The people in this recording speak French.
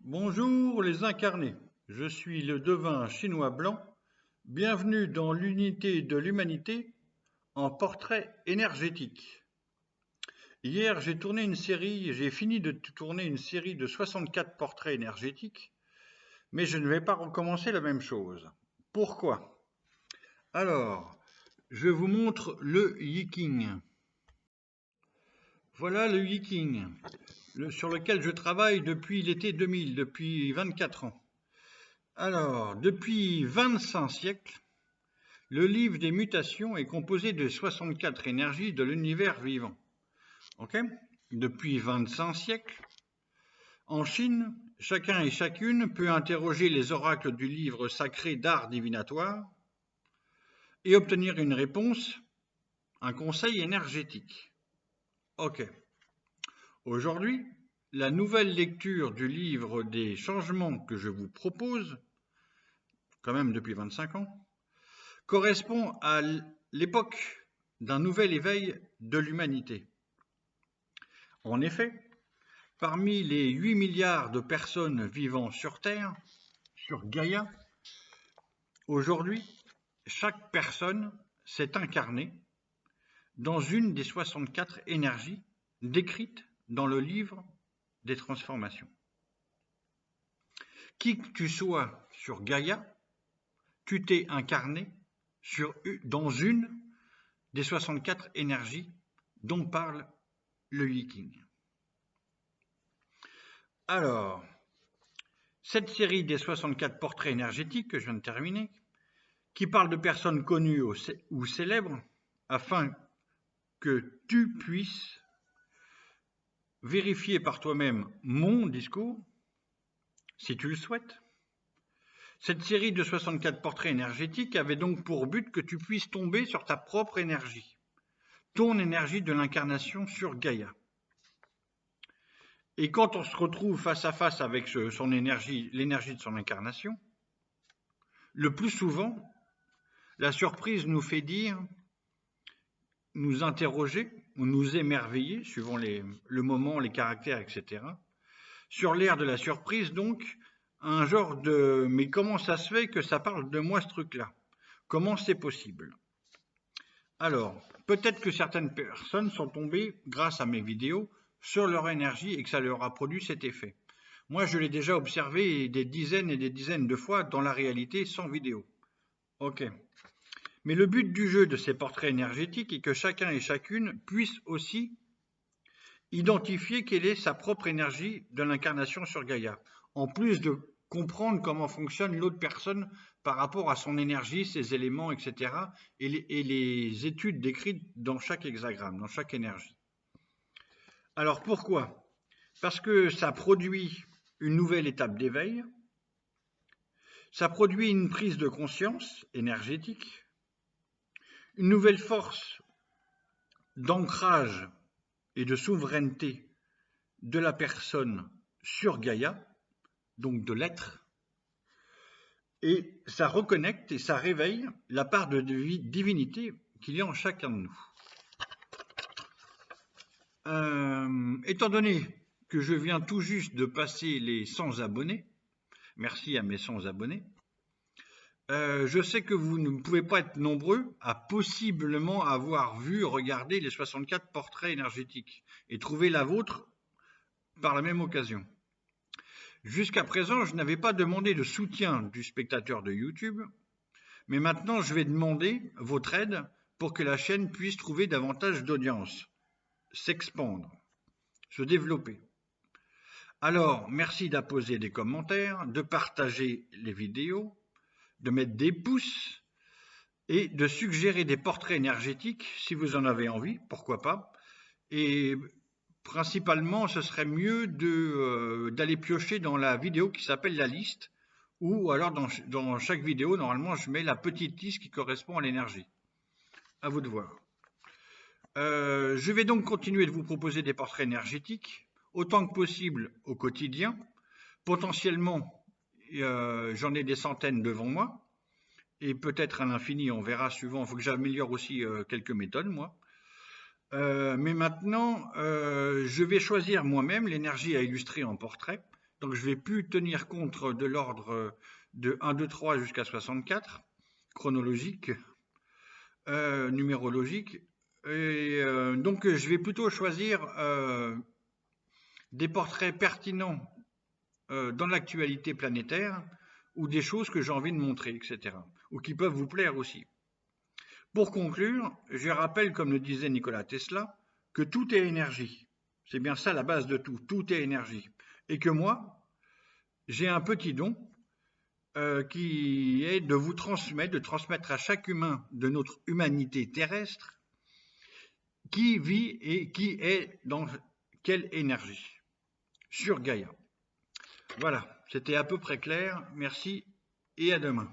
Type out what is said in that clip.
Bonjour les incarnés, je suis le devin chinois blanc, bienvenue dans l'unité de l'humanité en portrait énergétique. Hier j'ai fini de tourner une série de 64 portraits énergétiques, mais je ne vais pas recommencer la même chose. Pourquoi? Alors, je vous montre le Yiking. Voilà le Yiking, sur lequel je travaille depuis l'été 2000, depuis 24 ans. Alors, depuis 25 siècles, le livre des mutations est composé de 64 énergies de l'univers vivant. Ok? Depuis 25 siècles, en Chine, chacun et chacune peut interroger les oracles du livre sacré d'art divinatoire et obtenir une réponse, un conseil énergétique. Ok. Aujourd'hui, la nouvelle lecture du livre des changements que je vous propose, quand même depuis 25 ans, correspond à l'époque d'un nouvel éveil de l'humanité. En effet, parmi les 8 milliards de personnes vivant sur Terre, sur Gaïa, aujourd'hui, chaque personne s'est incarnée dans une des 64 énergies décrites dans le livre des transformations. Qui que tu sois sur Gaïa, tu t'es incarné dans une des 64 énergies dont parle le Yiking. Alors, cette série des 64 portraits énergétiques que je viens de terminer, qui parle de personnes connues ou célèbres, afin que tu puisses vérifier par toi-même mon discours, si tu le souhaites. Cette série de 64 portraits énergétiques avait donc pour but que tu puisses tomber sur ta propre énergie, ton énergie de l'incarnation sur Gaïa. Et quand on se retrouve face à face avec son énergie, l'énergie de son incarnation, le plus souvent, la surprise nous fait nous interroger ou nous émerveiller, suivant le moment, les caractères, etc. Sur l'air de la surprise, donc, un genre de « mais comment ça se fait que ça parle de moi ce truc-là? Comment c'est possible ?» Alors, peut-être que certaines personnes sont tombées, grâce à mes vidéos, sur leur énergie et que ça leur a produit cet effet. Moi, je l'ai déjà observé des dizaines et des dizaines de fois dans la réalité sans vidéo. Ok. Mais le but du jeu de ces portraits énergétiques est que chacun et chacune puisse aussi identifier quelle est sa propre énergie de l'incarnation sur Gaïa, en plus de comprendre comment fonctionne l'autre personne par rapport à son énergie, ses éléments, etc. et les études décrites dans chaque hexagramme, dans chaque énergie. Alors pourquoi? Parce que ça produit une nouvelle étape d'éveil, ça produit une prise de conscience énergétique, une nouvelle force d'ancrage et de souveraineté de la personne sur Gaïa, donc de l'être, et ça reconnecte et ça réveille la part de divinité qu'il y a en chacun de nous. Étant donné que je viens tout juste de passer les 100 abonnés, merci à mes 100 abonnés, je sais que vous ne pouvez pas être nombreux à possiblement avoir regardé les 64 portraits énergétiques et trouver la vôtre par la même occasion. Jusqu'à présent, je n'avais pas demandé de soutien du spectateur de YouTube, mais maintenant je vais demander votre aide pour que la chaîne puisse trouver davantage d'audience, s'expandre, se développer. Alors, merci d'apposer des commentaires, de partager les vidéos, de mettre des pouces et de suggérer des portraits énergétiques si vous en avez envie, pourquoi pas. Et principalement, ce serait mieux d'aller piocher dans la vidéo qui s'appelle la liste, ou alors dans chaque vidéo, normalement, je mets la petite liste qui correspond à l'énergie. À vous de voir. Je vais donc continuer de vous proposer des portraits énergétiques, autant que possible au quotidien. Potentiellement, j'en ai des centaines devant moi, et peut-être à l'infini, on verra suivant. Il faut que j'améliore aussi quelques méthodes, moi. Mais maintenant, je vais choisir moi-même l'énergie à illustrer en portrait Donc je vais plus tenir compte de l'ordre de 1, 2, 3 jusqu'à 64, chronologique, numérologique. Et donc je vais plutôt choisir des portraits pertinents dans l'actualité planétaire ou des choses que j'ai envie de montrer, etc. Ou qui peuvent vous plaire aussi. Pour conclure, je rappelle, comme le disait Nikola Tesla, que tout est énergie. C'est bien ça la base de tout, tout est énergie. Et que moi, j'ai un petit don qui est de vous transmettre, de transmettre à chaque humain de notre humanité terrestre qui vit et qui est dans quelle énergie sur Gaïa. Voilà, c'était à peu près clair. Merci et à demain.